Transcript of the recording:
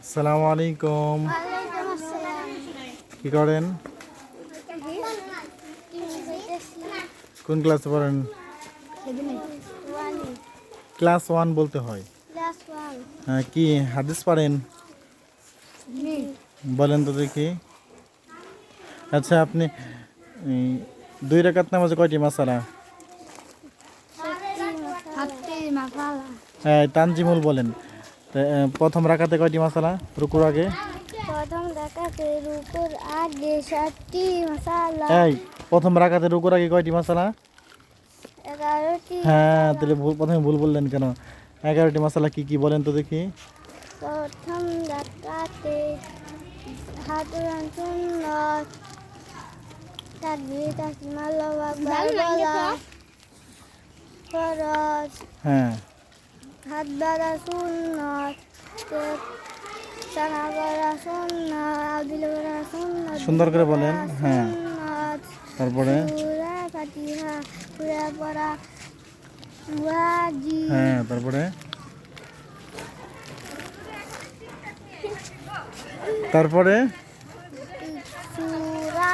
আসসালামু আলাইকুম। ওয়ালাইকুম আসসালাম। কি করেন? কোন ক্লাসে পড়েন? ক্লাস 1 বলতে হয়। ক্লাস 1 হ্যাঁ, কি হাদিস পড়েন? বলেন তো দেখি। আচ্ছা, আপনি 2 রাকাত নামাজে কয়টি মাসালা? হাত্তি মাসালা। হ্যাঁ, তানজিমুল বলেন। প্রথম রাকাতে কয়টি মাসালা রুকুর আগে? প্রথম রাকাতে রুকুর আগে 7টি মাসালা। এই প্রথম রাকাতে রুকুর আগে কয়টি মাসালা? 11টি। হ্যাঁ, তাহলে প্রথমে ভুল বললেন কেন? 11টি মাসালা কি কি বলেন তো দেখি। প্রথম রাকাতে হাতুরান সুন্নাত, তাকবীর তাসলিম আল্লাহু আকবার বলা ফরজ, হ্যাঁ, হাত বাঁধা সুন্নাত, সানা করা সুন্নাত, আদিল করা সুন্নাত, সুন্দর করে বলেন। হ্যাঁ, সুন্নাত। তারপরে সূরা ফাতিহা সূরা পড়া ওয়াজিব। হ্যাঁ, তারপরে তারপরে সূরা